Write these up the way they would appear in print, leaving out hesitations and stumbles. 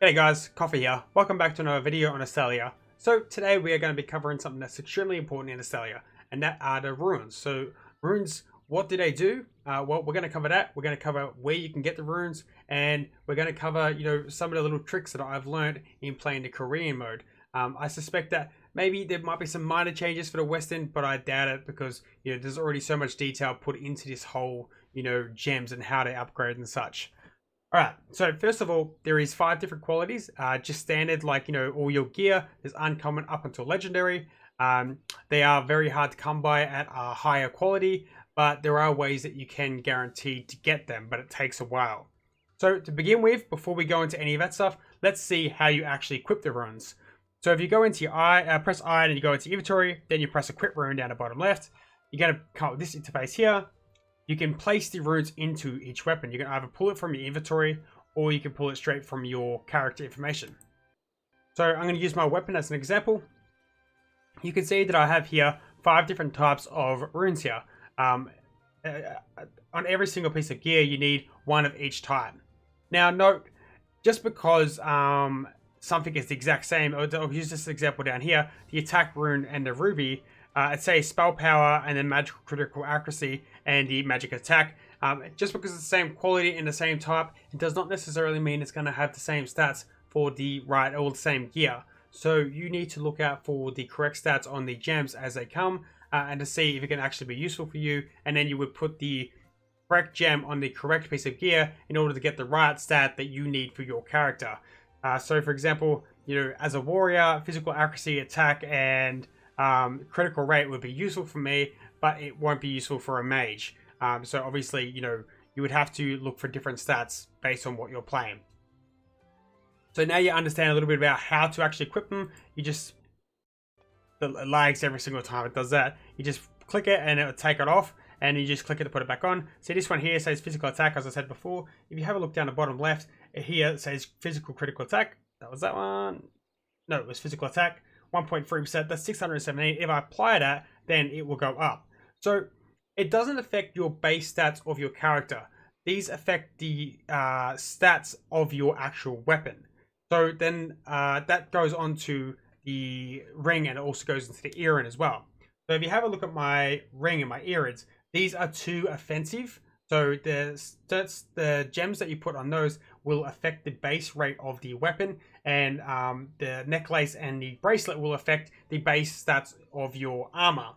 Hey guys, Coffee here. Welcome back to another video on Astellia. So today we are going to be covering something that's extremely important in Astellia, and that are the runes. So runes, what do they do? Well, we're going to cover that. We're going to cover where you can get the runes, and we're going to cover, some of the little tricks that I've learned in playing the Korean mode. I suspect that maybe there might be some minor changes for the Western, but I doubt it because, there's already so much detail put into this whole, gems and how they upgrade and such. All right, so first of all, there is 5 different qualities. Just standard, like, all your gear is uncommon up until legendary. They are very hard to come by at a higher quality, but there are ways that you can guarantee to get them, but it takes a while. So to begin with, before we go into any of that stuff, let's see how you actually equip the runes. So if you go into your press I, and you go into inventory, then you press equip rune down the bottom left. You're going to come up with this interface here. You can place the runes into each weapon. You can either pull it from your inventory or you can pull it straight from your character information. So I'm going to use my weapon as an example. You can see that I have here 5 different types of runes here. On every single piece of gear, you need 1 of each type. Now note, just because something is the exact same, I'll use this example down here, the attack rune and the ruby, it says spell power and then magical critical accuracy and the magic attack. Just because it's the same quality and the same type, it does not necessarily mean it's going to have the same stats for the all the same gear. So you need to look out for the correct stats on the gems as they come, and to see if it can actually be useful for you. And then you would put the correct gem on the correct piece of gear in order to get the right stat that you need for your character. So for example, as a warrior, physical accuracy, attack, and critical rate would be useful for me, but it won't be useful for a mage. So obviously, you would have to look for different stats based on what you're playing. So now you understand a little bit about how to actually equip them. It lags every single time it does that. You just click it and it'll take it off, and you just click it to put it back on. So this one here says physical attack, as I said before. If you have a look down the bottom left, here it says physical critical attack. That was that one. No, it was physical attack. 1.3%, that's 678. If I apply that, then it will go up. So it doesn't affect your base stats of your character. These affect the stats of your actual weapon. So then that goes on to the ring, and it also goes into the earring as well. So if you have a look at my ring and my earrings, these are 2 offensive. So the gems that you put on those will affect the base rate of the weapon, and the necklace and the bracelet will affect the base stats of your armor.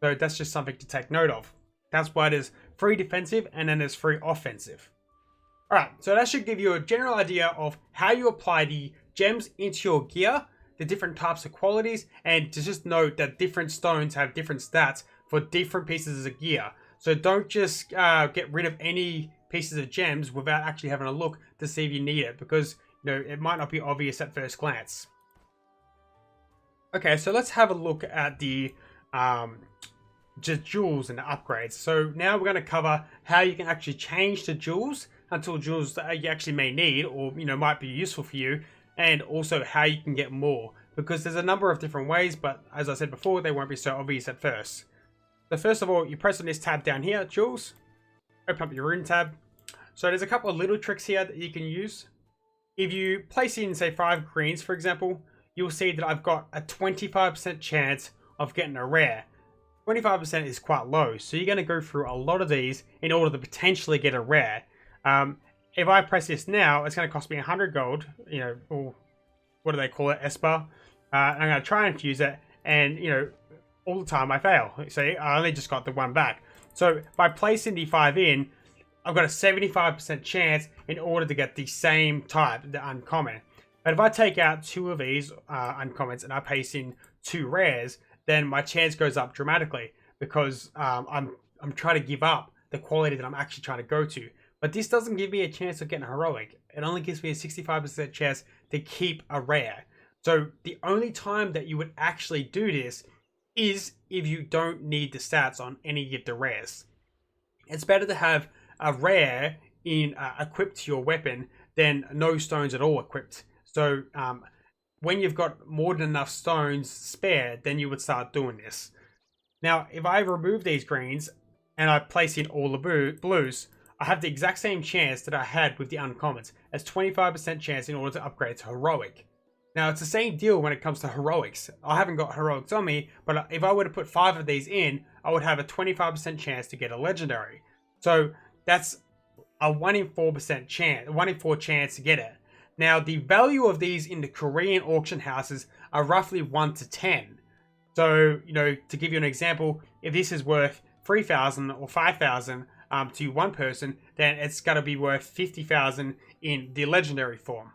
So that's just something to take note of. That's why there's 3 defensive and then there's 3 offensive. Alright, so that should give you a general idea of how you apply the gems into your gear, the different types of qualities, and to just note that different stones have different stats for different pieces of gear. So don't just get rid of any pieces of gems without actually having a look to see if you need it, because it might not be obvious at first glance. Okay, so let's have a look at the just jewels and the upgrades. So now we're going to cover how you can actually change the jewels until jewels that you actually may need or might be useful for you, and also how you can get more, because there's a number of different ways, but as I said before, they won't be so obvious at first. So first of all, you press on this tab down here, jewels, open up your rune tab. So there's a couple of little tricks here that you can use. If you place in, say, 5 greens, for example, you'll see that I've got a 25% chance of getting a rare. 25% is quite low, so you're going to go through a lot of these in order to potentially get a rare. If I press this now, it's going to cost me 100 gold, or what do they call it, Esper. I'm going to try and fuse it, and, all the time I fail. See, I only just got the 1 back. So by placing the 5 in, I've got a 75% chance in order to get the same type, the uncommon. But if I take out 2 of these uncommons and I place in 2 rares, then my chance goes up dramatically, because I'm trying to give up the quality that I'm actually trying to go to. But this doesn't give me a chance of getting a heroic. It only gives me a 65% chance to keep a rare. So the only time that you would actually do this is if you don't need the stats on any of the rares. It's better to have a rare equipped to your weapon than no stones at all equipped. So when you've got more than enough stones spare, then you would start doing this. Now, if I remove these greens and I place in all the blues, I have the exact same chance that I had with the uncommons, as 25% chance in order to upgrade to heroic. Now it's the same deal when it comes to heroics. I haven't got heroics on me, but if I were to put 5 of these in, I would have a 25% chance to get a legendary. So that's a 1 in 4% chance, 1 in 4 chance to get it. Now the value of these in the Korean auction houses are roughly 1 to 10. So, you know, to give you an example, if this is worth 3,000 or 5,000 to one person, then it's got to be worth 50,000 in the legendary form.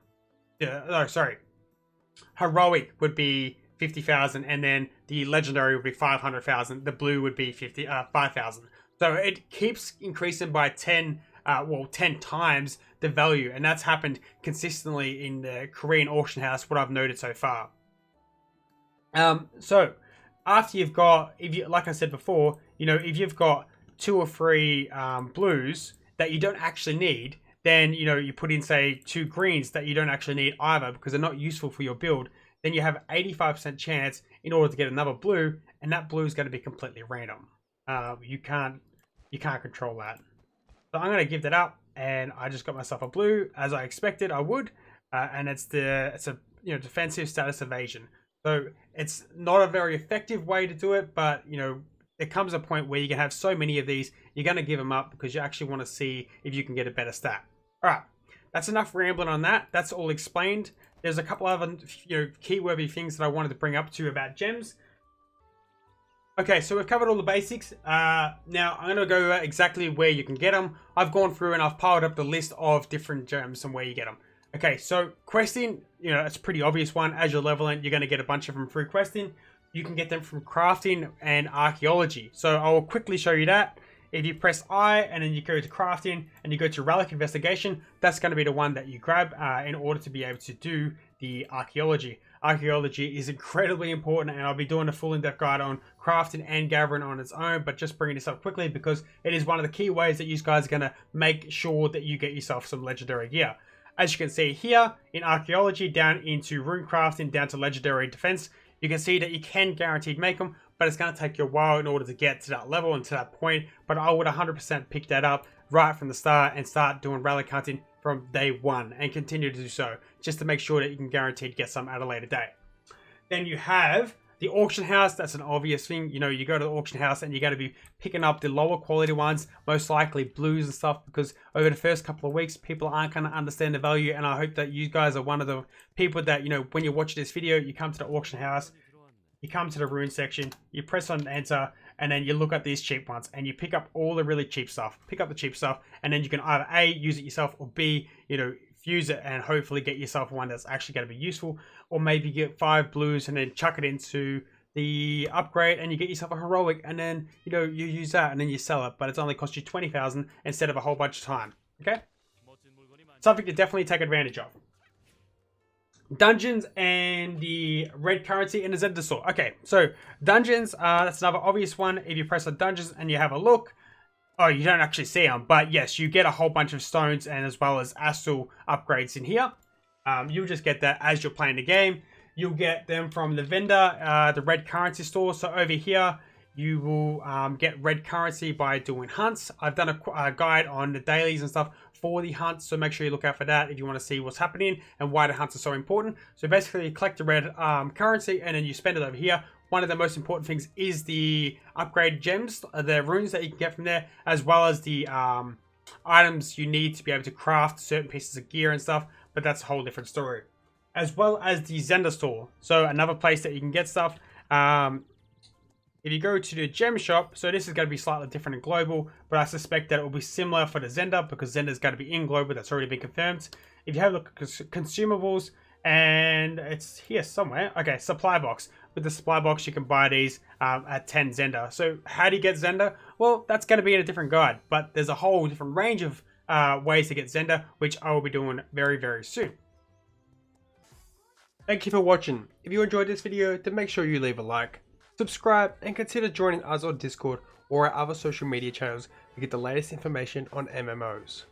Heroic would be 50,000, and then the legendary would be 500,000. The blue would be 5,000. So it keeps increasing by 10 times the value, and that's happened consistently in the Korean auction house, what I've noted so far. So after you've got, like I said before, you know, if you've got 2 or 3 blues that you don't actually need, then, you know, you put in, say, 2 greens that you don't actually need either because they're not useful for your build, then you have 85% chance in order to get another blue, and that blue is going to be completely random. You can't control that. So I'm going to give that up, and I just got myself a blue as I expected I would, and it's a defensive status evasion. So it's not a very effective way to do it, but you know, there comes a point where you can have so many of these, you're going to give them up because you actually want to see if you can get a better stat. All right, that's enough rambling on that. That's all explained. There's a couple other, you know, key-worthy things that I wanted to bring up to you about gems. Okay, so we've covered all the basics. Now I'm going to go over exactly where you can get them. I've gone through and I've piled up the list of different gems and where you get them. Okay, so questing, you know, it's a pretty obvious one. As you're leveling, you're going to get a bunch of them through questing. You can get them from crafting and archaeology. So I will quickly show you that. If you press I and then you go to crafting and you go to relic investigation, that's going to be the one that you grab in order to be able to do the archaeology. Archaeology is incredibly important, and I'll be doing a full in-depth guide on crafting and gathering on its own, but just bringing this up quickly because it is one of the key ways that you guys are going to make sure that you get yourself some legendary gear. As you can see here in archaeology, down into rune crafting, down to legendary defense, you can see that you can guaranteed make them, but it's going to take you a while in order to get to that level and to that point. But I would 100% pick that up right from the start and start doing relic hunting from day 1 and continue to do so, just to make sure that you can guaranteed get some at a later date. Then you have the auction house. That's an obvious thing. You know, you go to the auction house and you got to be picking up the lower quality ones, most likely blues and stuff, because over the first couple of weeks, people aren't going to understand the value. And I hope that you guys are one of the people that, you know, when you watch this video, you come to the auction house, you come to the rune section, you press on enter, and then you look at these cheap ones and you pick up all the really cheap stuff. Pick up the cheap stuff, and then you can either A, use it yourself, or B, you know, fuse it and hopefully get yourself one that's actually going to be useful, or maybe get 5 blues and then chuck it into the upgrade and you get yourself a heroic, and then, you know, you use that and then you sell it, but it's only cost you 20,000 instead of a whole bunch of time. Okay, something to definitely take advantage of. Dungeons and the red currency in the Zender store. Okay, so dungeons, that's another obvious one. If you press on dungeons and you have a look, oh, you don't actually see them, but yes, you get a whole bunch of stones and as well as Astel upgrades in here. You'll just get that as you're playing the game. You'll get them from the vendor, the red currency store. So over here, you will get red currency by doing hunts. I've done a guide on the dailies and stuff for the hunts, so make sure you look out for that if you want to see what's happening and why the hunts are so important. So basically, you collect the red currency and then you spend it over here. One of the most important things is the upgrade gems, the runes that you can get from there, as well as the items you need to be able to craft certain pieces of gear and stuff, but that's a whole different story. As well as the Zender store, so another place that you can get stuff. If you go to the gem shop, so this is going to be slightly different in global, but I suspect that it will be similar for the Zender because Zender's going to be in global. That's already been confirmed. If you have a look at consumables, and it's here somewhere. Okay, supply box. With the supply box, you can buy these at 10 Zender. So how do you get Zender? Well, that's going to be in a different guide, but there's a whole different range of ways to get Zender, which I will be doing very, very soon. Thank you for watching. If you enjoyed this video, then make sure you leave a like, subscribe, and consider joining us on Discord or our other social media channels to get the latest information on MMOs.